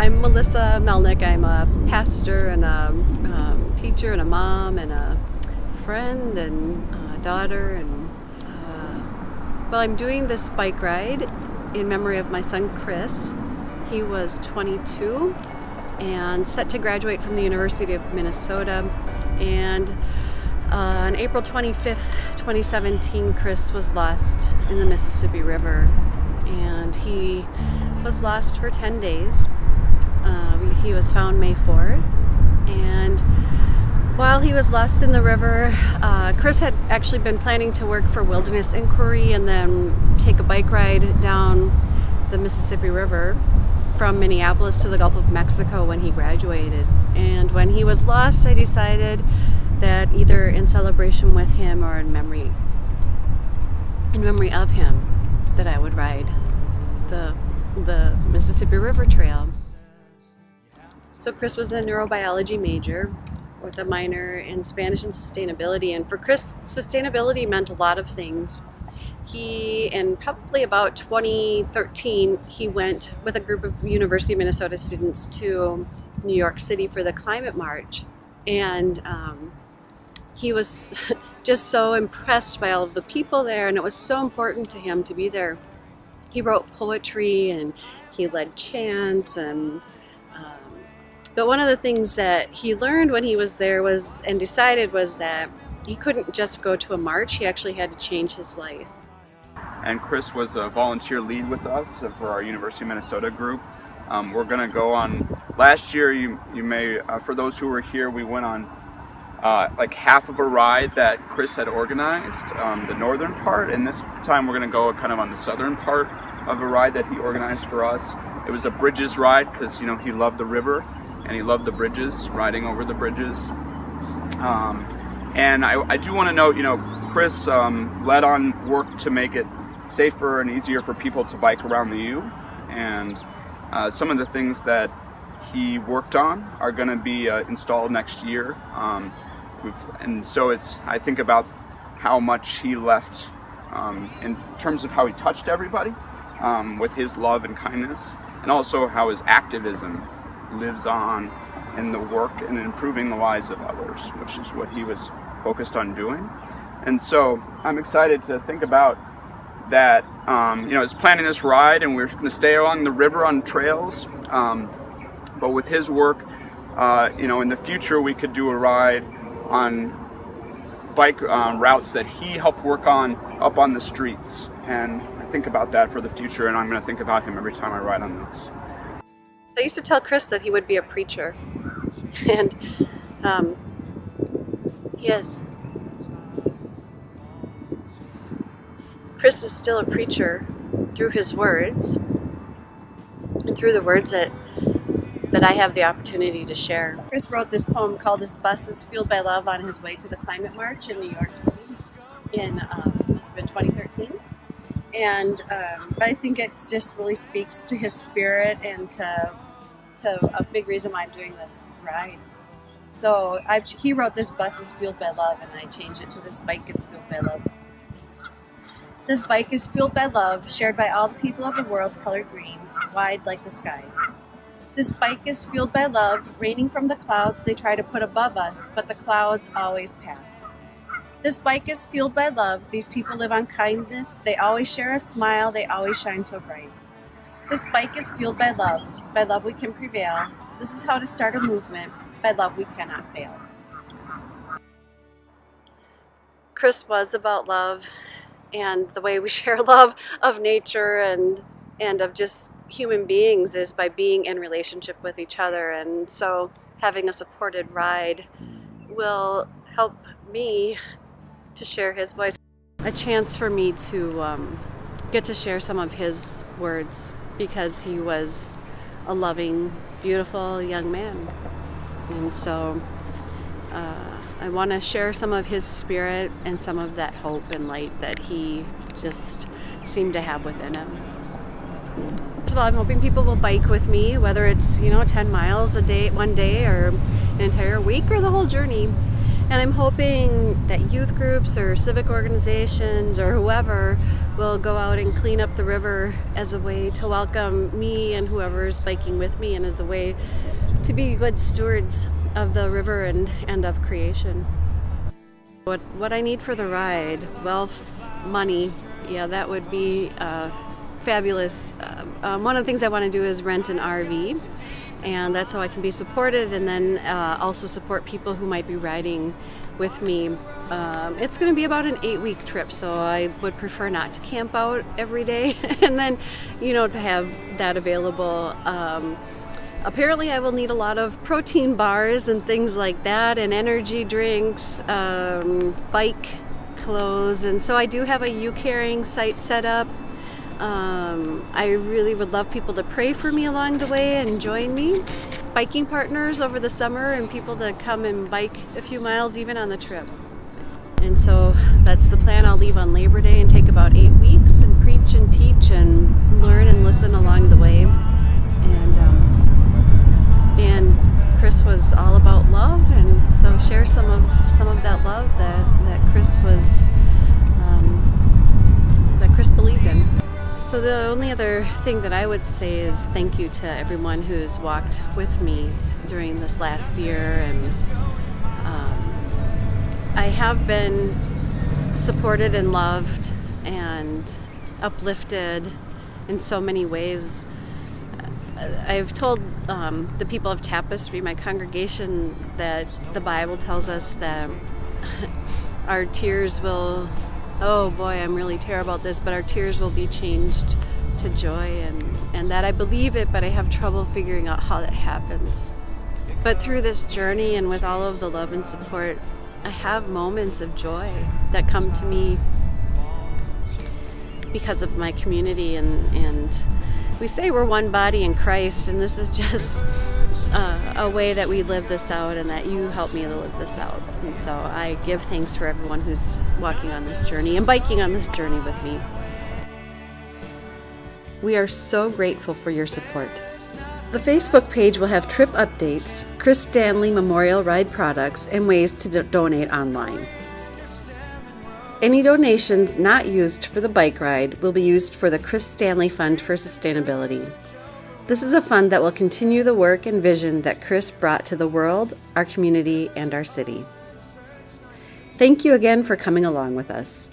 I'm Melissa Melnick. I'm a pastor and a teacher and a mom and a friend and a daughter. And I'm doing this bike ride in memory of my son Chris. He was 22 and set to graduate from the University of Minnesota. And on April 25th, 2017, Chris was lost in the Mississippi River. And he was lost for 10 days. He was found May 4th. And while he was lost in the river, Chris had actually been planning to work for Wilderness Inquiry and then take a bike ride down the Mississippi River from Minneapolis to the Gulf of Mexico when he graduated. And when he was lost, I decided that either in celebration with him or in memory of him, that I would ride the Mississippi River Trail. So Chris was a neurobiology major with a minor in Spanish and sustainability. And for Chris, sustainability meant a lot of things. In probably about 2013, he went with a group of University of Minnesota students to New York City for the Climate March. And he was just so impressed by all of the people there, and it was so important to him to be there. He wrote poetry and he led chants, but one of the things that he learned when he was there was that he couldn't just go to a march. He actually had to change his life. And Chris was a volunteer lead with us for our University of Minnesota group. We're going to go on. Last year, you may, for those who were here, we went on like half of a ride that Chris had organized, the northern part, and this time we're going to go kind of on the southern part of a ride that he organized for us. It was a bridges ride because he loved the river and he loved the bridges, riding over the bridges. And I do want to note, Chris led on work to make it safer and easier for people to bike around the U, and some of the things that he worked on are going to be installed next year. And so I think about how much he left in terms of how he touched everybody with his love and kindness, and also how his activism lives on in the work and improving the lives of others, which is what he was focused on doing. And so I'm excited to think about that. Is planning this ride, and we're going to stay along the river on trails. But with his work, in the future we could do a ride on bike routes that he helped work on up on the streets. And I think about that for the future, and I'm going to think about him every time I ride on those. I used to tell Chris that he would be a preacher, and he is. Chris is still a preacher through his words and through the words that I have the opportunity to share. Chris wrote this poem called "His Bus is Fueled by Love" on his way to the Climate March in New York City in must have been 2013. But I think it just really speaks to his spirit and to a big reason why I'm doing this ride. So he wrote "This bus is fueled by love," and I changed it to "This bike is fueled by love." This bike is fueled by love, shared by all the people of the world, colored green, wide like the sky. This bike is fueled by love, raining from the clouds they try to put above us, but the clouds always pass. This bike is fueled by love, these people live on kindness, they always share a smile, they always shine so bright. This bike is fueled by love we can prevail. This is how to start a movement, by love we cannot fail. Chris was about love, and the way we share love of nature and of just human beings is by being in relationship with each other. And so having a supported ride will help me to share his voice. A chance for me to get to share some of his words, because he was a loving, beautiful young man. And so I want to share some of his spirit and some of that hope and light that he just seemed to have within him. First of all, I'm hoping people will bike with me, whether it's 10 miles a day, one day, or an entire week, or the whole journey. And I'm hoping that youth groups or civic organizations or whoever will go out and clean up the river as a way to welcome me and whoever's biking with me, and as a way to be good stewards of the river and of creation. What I need for the ride? Well, money. Yeah, that would be fabulous. One of the things I want to do is rent an RV, and that's how I can be supported, and then also support people who might be riding with me. It's going to be about an 8-week trip, so I would prefer not to camp out every day and then, to have that available. Apparently I will need a lot of protein bars and things like that, and energy drinks, bike clothes, and so I do have a U-carrying site set up. I really would love people to pray for me along the way and join me, biking partners over the summer, and people to come and bike a few miles even on the trip. And so that's the plan. I'll leave on Labor Day and take about 8 weeks and preach and teach and learn and listen along the way. And Chris was all about love, and so share some of that love that Chris was that Chris believed in. So the only other thing that I would say is thank you to everyone who's walked with me during this last year, and I have been supported and loved and uplifted in so many ways. I've told the people of Tapestry, my congregation, that the Bible tells us that our tears will, oh boy, I'm really terrible about this, but our tears will be changed to joy, and that I believe it, but I have trouble figuring out how that happens. But through this journey and with all of the love and support, I have moments of joy that come to me because of my community, and we say we're one body in Christ, and this is just a way that we live this out, and that you help me to live this out. And so I give thanks for everyone who's walking on this journey and biking on this journey with me. We are so grateful for your support. The Facebook page will have trip updates, Chris Stanley Memorial Ride products, and ways to donate online. Any donations not used for the bike ride will be used for the Chris Stanley Fund for Sustainability. This is a fund that will continue the work and vision that Chris brought to the world, our community, and our city. Thank you again for coming along with us.